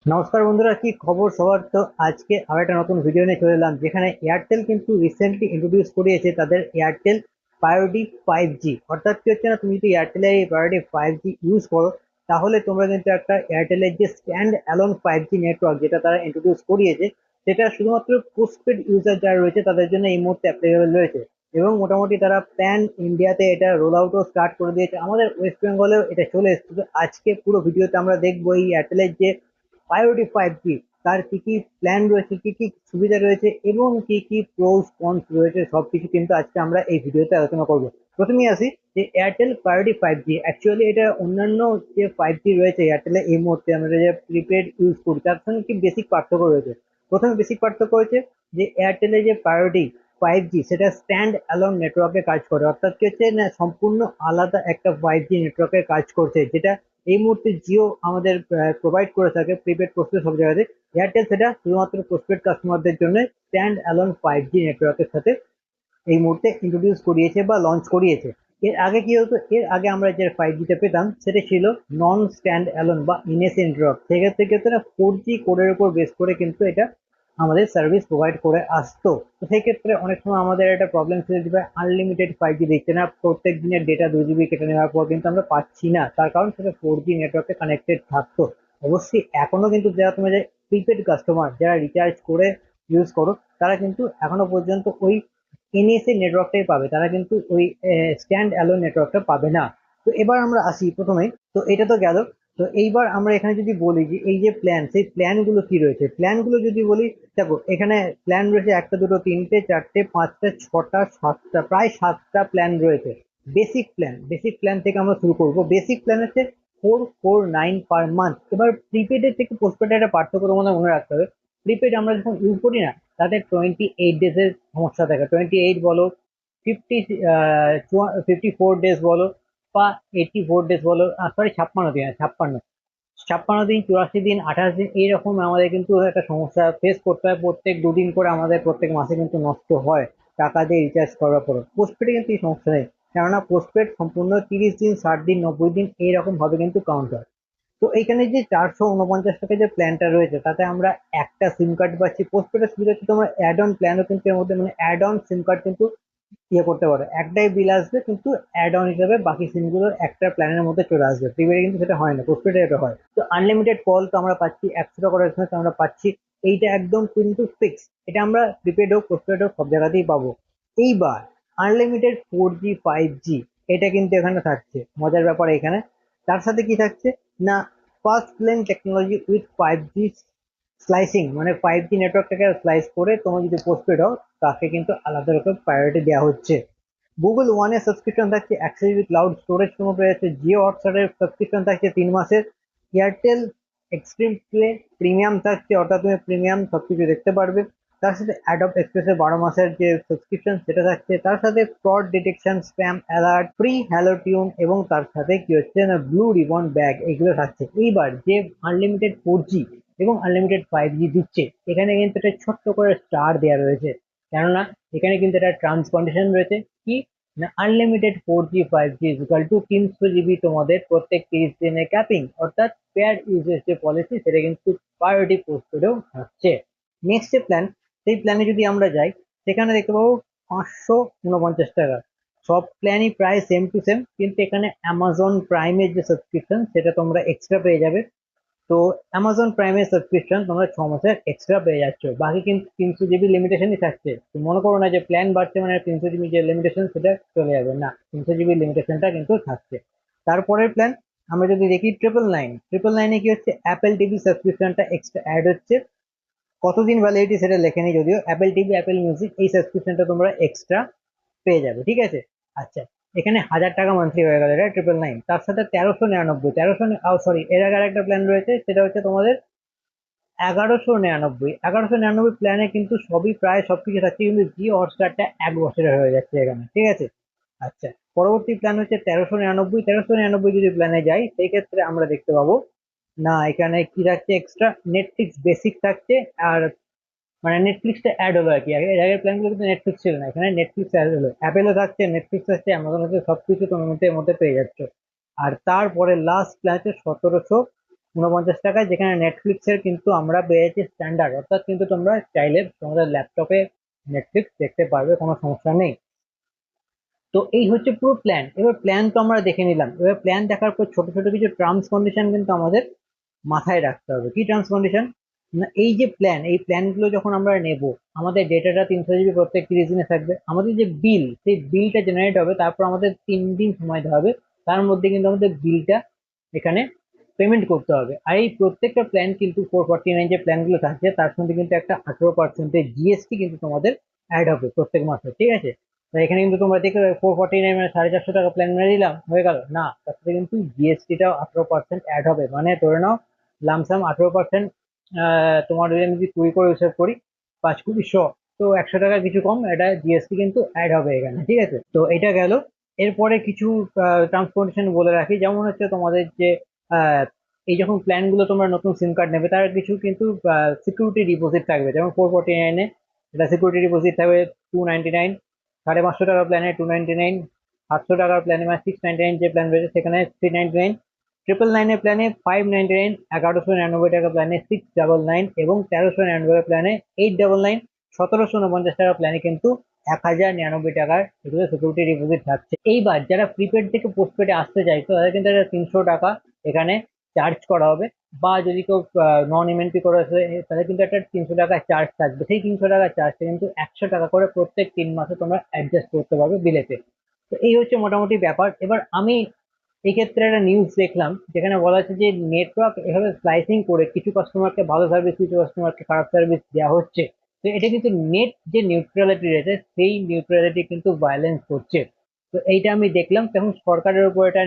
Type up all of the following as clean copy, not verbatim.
নমস্কার বন্ধুরা, কি খবর সবার? তো আজকে আবার একটা নতুন ভিডিও নিয়ে চলে এলাম, যেখানে এয়ারটেল কিন্তু রিসেন্টলি ইন্ট্রোডিউস করিয়েছে তাদের এয়ারটেল প্রায়োরিটি 5G। অর্থাৎ কি হচ্ছে না, তুমি যদি এয়ারটেলে এই প্রায়োরিটি 5G ইউজ করো, তাহলে তোমরা কিন্তু একটা এয়ারটেলের যে স্ট্যান্ড অ্যালোন 5G নেটওয়ার্ক যেটা তারা ইন্ট্রোডিউস করিয়েছে, সেটা শুধুমাত্র পোস্টপেড ইউজার যারা রয়েছে তাদের জন্য এই মুহূর্তে অ্যাপ্লিকেবল রয়েছে। এবং মোটামুটি তারা প্যান ইন্ডিয়াতে এটা রোল আউটও স্টার্ট করে দিয়েছে, আমাদের ওয়েস্ট বেঙ্গলেও এটা চলে এসেছে। তো আজকে পুরো ভিডিওতে আমরা দেখবো এই এয়ারটেলের যে প্রায়োরিটি 5G, তার কি কি প্ল্যান রয়েছে, কি কি সুবিধা রয়েছে এবং কি কি প্রোস কনস রয়েছে, সবকিছু কিন্তু আজকে আমরা এই ভিডিওতে আলোচনা করব। প্রথমেই আসি যে এয়ারটেল প্রায়োরিটি 5G, অ্যাকচুয়ালি এটা অন্যান্য যে 5G রয়েছে এয়ারটেলে এই মুহূর্তে আমরা যে প্রিপেড ইউজ করি তার সঙ্গে কি বেসিক পার্থক্য রয়েছে। প্রথমে বেসিক পার্থক্য হচ্ছে যে এয়ারটেলে যে প্রায়োরিটি 5G সেটা স্ট্যান্ড অ্যালোন নেটওয়ার্কে কাজ করে, অর্থাৎ কি হচ্ছে না, সম্পূর্ণ আলাদা একটা 5G নেটওয়ার্কে কাজ করছে, যেটা এই মুহূর্তে জিও আমাদের প্রোভাইড করে থাকে প্রিপেড পোস্টপেড সব জায়গাতে। এয়ারটেল সেটা শুধুমাত্র পোস্টপেড কাস্টমারদের জন্য স্ট্যান্ড অ্যালোন 5G নেটওয়ার্কের সাথে এই মুহূর্তে ইন্ট্রোডিউস করিয়েছে বা লঞ্চ করিয়েছে। এর আগে কি হতো, এর আগে আমরা যে 5Gটা পেতাম সেটা ছিল নন স্ট্যান্ড অ্যালোন বা ইনএসএ নেটওয়ার্ক। সেক্ষেত্রে কি হতো না, 4G কোডের উপর বেস করে কিন্তু এটা আমাদের সার্ভিস প্রোভাইড করে আসতো। তো সেই ক্ষেত্রে অনেক সময় আমাদের একটা প্রবলেম ছিল যে আনলিমিটেড 5G দিচ্ছে না, প্রত্যেক দিনের ডেটা 2 GB কেটে নেওয়ার পর কিন্তু আমরা পাচ্ছি না, তার কারণ সেটা 4G নেটওয়ার্কে কানেক্টেড থাকতো। অবশ্যই এখনো কিন্তু যারা তোমরা যে প্রিপেড কাস্টমার যারা রিচার্জ করে ইউজ করো, তারা কিন্তু এখনো পর্যন্ত ওই এনএসএ নেটওয়ার্কটাই পাবে, তারা কিন্তু ওই স্ট্যান্ড অ্যালোন নেটওয়ার্কটা পাবে না। তো এবার আমরা আসি প্রথমে, তো এটা তো গেল। তো এইবার আমরা এখানে যদি বলি যে এই যে প্ল্যান, সেই প্ল্যানগুলো কি রয়েছে, প্ল্যানগুলো যদি বলি, দেখো এখানে প্ল্যান রয়েছে একটা দুটো তিনটে চারটে পাঁচটা ছটা সাতটা, প্রায় সাতটা প্ল্যান রয়েছে। বেসিক প্ল্যান থেকে আমরা শুরু করব। বেসিক প্ল্যান হচ্ছে 449 পার মান্থ। এবার প্রিপেডের থেকে পোস্টপেডের একটা পার্থক্য আমাদের মনে রাখতে হবে। প্রিপেড আমরা যখন ইউজ করি না, তাতে 28 ডেজের সমস্যা থাকে, 28 বলো, 50 54 ডেজ বলো, বা 84 ডেজ বলো, সরি 56 দিন, 56 দিন, 84 দিন, 28 দিন, এইরকম আমাদের কিন্তু একটা সমস্যা ফেস করতে হয়। প্রত্যেক দুদিন করে আমাদের প্রত্যেক মাসে কিন্তু নষ্ট হয় টাকা দিয়ে রিচার্জ করার পর। পোস্টপেডে কিন্তু এই সমস্যা নেই, কেননা পোস্টপেড সম্পূর্ণ 30 দিন, 60 দিন, 90 দিন এইরকম ভাবে কিন্তু কাউন্ট হয়। তো এইখানে যে 449 টাকা যে প্ল্যানটা রয়েছে, তাতে আমরা একটা সিম কার্ড পাচ্ছি। পোস্টপেডের সুবিধা হচ্ছে তোমার অ্যাড অন প্ল্যানও কিন্তু এর মধ্যে, মানে অ্যাড অন সিম কার্ড কিন্তু ইয়ে করতে পারো, একটাই বিল আসবে কিন্তু অ্যাড অন হিসেবে বাকি সিমগুলো একটা প্ল্যানের মধ্যে চলে আসবে। প্রিপেডে কিন্তু সেটা হয় না, পোস্টপেডে এটা হয়। তো আনলিমিটেড কল তো আমরা পাচ্ছি, 100 টাকা এসএমএস আমরা পাচ্ছি, এইটা একদম কিন্তু ফিক্স। এটা আমরা প্রিপেড হোক পোস্টপেড হোক সব জায়গাতেই পাবো। এইবার আনলিমিটেড 4G 5G, এটা কিন্তু এখানে থাকছে মজার ব্যাপার এখানে। তার সাথে কি থাকছে না, first lane technology with 5G slicing, মানে 5G নেটওয়ার্কটাকে স্লাইস করে তোমার যদি পোস্টপেড হও, তাকে কিন্তু আলাদা রকম প্রায়োরিটি দেওয়া হচ্ছে। গুগল ওয়ানের সাবস্ক্রিপশন থাকছে 100 GB ক্লাউড স্টোরেজ তোমার পেয়ে যাচ্ছে। জিও হটস্টারের সাবস্ক্রিপশন থাকছে 3 মাসের। এয়ারটেল এক্সট্রিম প্লে প্রিমিয়াম থাকছে, অর্থাৎ তুমি প্রিমিয়াম সবকিছু দেখতে পারবে। তার সাথে অ্যাডব এক্সপ্রেসের 12 মাসের যে সাবস্ক্রিপশন সেটা থাকছে। তার সাথে fraud detection, spam alert, free hello tune, এবং তার সাথে কি হচ্ছে না, ব্লু রিবন ব্যাগ, এগুলো থাকছে। এইবার যে আনলিমিটেড 4G এবং আনলিমিটেড 5G দিচ্ছে, এখানে কিন্তু একটা ছোট্ট করে স্টার দেওয়া রয়েছে, কেননা এখানে কিন্তু একটা টার্মস কন্ডিশন রয়েছে। কি না, unlimited 4G 5G equal to 300 GB তোমাদের প্রত্যেক 30 দিনে ক্যাপিং, অর্থাৎ পেয়ার ইউজের যে পলিসি সেটা কিন্তু প্রায়োরিটি পোস্টপেডেও থাকছে। নেক্সট যে প্ল্যান, সেই প্ল্যানে যদি আমরা যাই, সেখানে দেখতে পাবো 549 টাকা। সব প্ল্যানই প্রায় সেম টু সেম, কিন্তু এখানে অ্যামাজন প্রাইমের যে সাবস্ক্রিপশন সেটা তোমরা এক্সট্রা পেয়ে যাবে। তো অ্যামাজন প্রাইমের সাবস্ক্রিপশন তোমরা 6 মাসের এক্সট্রা পেয়ে যাচ্ছ, বাকি কিন্তু 300 GB লিমিটেশনই থাকছে। তো মনে করো না যে প্ল্যান বাড়ছে মানে 300 GB যে লিমিটেশন সেটা চলে যাবে, না, 300 GB লিমিটেশনটা কিন্তু থাকছে। তারপরের প্ল্যান আমরা যদি দেখি ট্রিপল নাইনে কি হচ্ছে, অ্যাপেল টিভি সাবস্ক্রিপশনটা এক্সট্রা অ্যাড হচ্ছে। কতদিন ভ্যালিডিটি সেটা লেখেনি যদিও, অ্যাপেল টিভি অ্যাপেল মিউজিক এই সাবস্ক্রিপশনটা তোমরা এক্সট্রা পেয়ে যাবে, ঠিক আছে। আচ্ছা, এখানে 1000 টাকা মান্থলি হয়ে গেল, এটা 999। তার সাথে 1399, সরি, এর আগে একটা প্ল্যান রয়েছে, সেটা হচ্ছে তোমাদের 1199 প্ল্যানে কিন্তু সবই প্রায় সবকিছু থাকছে, কিন্তু জিও হটস্টারটা 1 বছরের হয়ে যাচ্ছে এখানে, ঠিক আছে। আচ্ছা, পরবর্তী প্ল্যান হচ্ছে 1399। যদি প্ল্যানে যাই, সেই ক্ষেত্রে আমরা দেখতে পাবো না, এখানে কি থাকছে এক্সট্রা, নেটফ্লিক্স বেসিক থাকছে। আর মানে নেটফ্লিক্সটা অ্যাড হলো আর কি, আগে এর আগের প্ল্যানগুলো কিন্তু নেটফ্লিক্স ছিল না, এখানে নেটফ্লিক্স অ্যাড হলো। অ্যাপেলও থাকছে, নেটফ্লিক্স আছে, অ্যামাজন আছে, সবকিছু তোমার মধ্যে পেয়ে যাচ্ছ। আর তারপরে লাস্ট প্ল্যান হচ্ছে 1700 49 টাকায়, যেখানে নেটফ্লিক্সের কিন্তু আমরা পেয়েছি স্ট্যান্ডার্ড, অর্থাৎ কিন্তু তোমরা চাইলে তোমাদের ল্যাপটপে নেটফ্লিক্স দেখতে পারবে, কোনো সমস্যা নেই। তো এই হচ্ছে পুরো প্ল্যান। এবার প্ল্যান তো আমরা দেখে নিলাম, এবার প্ল্যান দেখার পর ছোট ছোট কিছু টার্মস কন্ডিশন কিন্তু আমাদের মাথায় রাখতে হবে। কি টার্মস কন্ডিশন? না, এই যে প্ল্যান, এই প্ল্যানগুলো যখন আমরা নেব, আমাদের ডেটাটা 300 জিবি প্রত্যেক 30 দিনে থাকবে। আমাদের যে বিল, সেই বিলটা জেনারেট হবে, তারপর আমাদের 3 দিন সময় দেওয়া হবে, তার মধ্যে কিন্তু আমাদের বিলটা এখানে পেমেন্ট করতে হবে। আর এই প্রত্যেকটা প্ল্যান কিন্তু 449 যে প্ল্যানগুলো থাকছে তার সঙ্গে কিন্তু একটা 18% জিএসটি কিন্তু তোমাদের অ্যাড হবে প্রত্যেক মাসে, ঠিক আছে? তো এখানে কিন্তু তোমরা দেখে 449 মানে 450 টাকা প্ল্যান মেরে দিলাম, হয়ে গেল না, তার সাথে কিন্তু জিএসটিটাও 18% অ্যাড হবে। মানে ধরে নাও লামসাম 18%, তোমার যদি আমি যদি 20 করে হিসাব করি, 5 কোটি 100, তো 100 টাকা কিছু কম, এটা জিএসটি কিন্তু অ্যাড হবে এখানে, ঠিক আছে? তো এটা গেল। এরপরে কিছু টার্মস কন্ডিশন বলে রাখি, যেমন হচ্ছে তোমাদের যে আহ, এই যখন প্ল্যান গুলো তোমরা নতুন সিম কার্ড নেবে, তার কিছু কিন্তু সিকিউরিটি ডিপোজিট থাকবে। যেমন 449-এ এটা সিকিউরিটি ডিপোজিট থাকবে 299, 550 টাকার প্ল্যানে 299, 700 টাকার প্ল্যানে মানে 699 যে প্ল্যান রয়েছে সেখানে 399, 999 প্ল্যানে 599, 1199 টাকা প্ল্যানে 699 এবং 1399 প্ল্যানে 899, 1749 টাকা প্ল্যানে কিন্তু 1099 টাকার এগুলো সিকিউরিটি ডিপোজিট থাকছে। এইবার যারা প্রিপেড থেকে পোস্টপেডে আসতে চাইছো তাদের কিন্তু একটা 300 টাকা এখানে চার্জ করা হবে। বা যদি কেউ নন এমএনপি করে আসে, তাহলে কিন্তু একটা 300 টাকা চার্জ থাকবে। সেই 300 টাকা চার্জটা কিন্তু 100 টাকা করে প্রত্যেক 3 মাসে তোমরা অ্যাডজাস্ট করতে পারবে বিলেতে। তো এই হচ্ছে মোটামুটি ব্যাপার। এবার আমি এই ক্ষেত্রে একটা নিউজ দেখলাম যেখানে বলা হচ্ছে যে নেটওয়ার্ক এভাবে স্লাইসিং করে কিছু কাস্টমারকে ভালো সার্ভিস, কিছু কাস্টমারকে খারাপ সার্ভিস দেওয়া হচ্ছে। তো এটা কিন্তু নেট যে নিউট্রালিটি রয়েছে সেই নিউট্রালিটি কিন্তু ভায়োলেন্স করছে। তো এইটা আমি দেখলাম, তখন সরকারের উপর এটা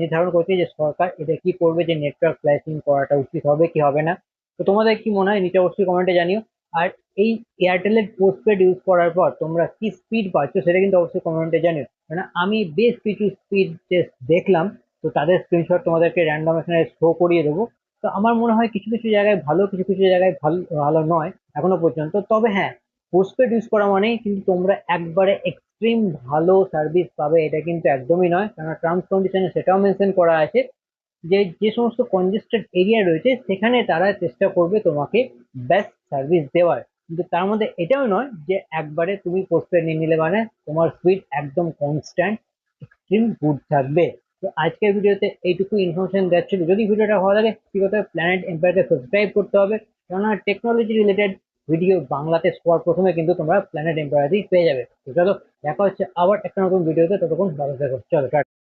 নির্ধারণ করছে যে সরকার এটা কি করবে, যে নেটওয়ার্ক স্লাইসিং করাটা উচিত হবে কি হবে না। তো তোমাদের কি মনে হয় নিচে অবশ্যই কমেন্টে জানিও। আর এই এয়ারটেলের পোস্টপেড ইউজ করার পর তোমরা কি স্পিড পাচ্ছ সেটা কিন্তু অবশ্যই কমেন্টে জানিও। মানে আমি বেশ কিছু স্পিড টেস্ট দেখলাম, তো তাদের স্ক্রিনশট তোমাদেরকে র্যান্ডম এখানে শো করিয়ে দেবো। তো আমার মনে হয় কিছু কিছু জায়গায় ভালো, কিছু কিছু জায়গায় ভালো ভালো নয় এখনো পর্যন্ত। তবে হ্যাঁ, পোস্টপেড ইউজ করা মানেই কিন্তু তোমরা একবারে এক্সট্রিম ভালো সার্ভিস পাবে এটা কিন্তু একদমই নয়, কারণ টার্মস কন্ডিশনে সেটাও মেনশন করা আছে যে যে সমস্ত কনজেস্টেড এরিয়া রয়েছে সেখানে তারা চেষ্টা করবে তোমাকে বেস্ট সার্ভিস দেওয়ার। কিন্তু তার মধ্যে এটাও নয় যে একবারে তুমি পোস্টপেড নিয়ে নিলে মানে তোমার স্পিড একদম কনস্ট্যান্ট এক্সট্রিম গুড থাকবে। তো আজকের ভিডিওতে এইটুকু ইনফরমেশন দেওয়ার ছিল। যদি ভিডিওটা ভালো লাগে কি করতে হবে, প্ল্যানেট এম্পায়ারকে সাবস্ক্রাইব করতে হবে, কেননা টেকনোলজি রিলেটেড ভিডিও বাংলাতে সবার প্রথমে কিন্তু তোমরা প্ল্যানেট এম্পায়ারই পেয়ে যাবে। তো চলো, দেখা হচ্ছে আবার একটা নতুন ভিডিওতে, ততক্ষণ ভালো থেকো, চলো টাটা।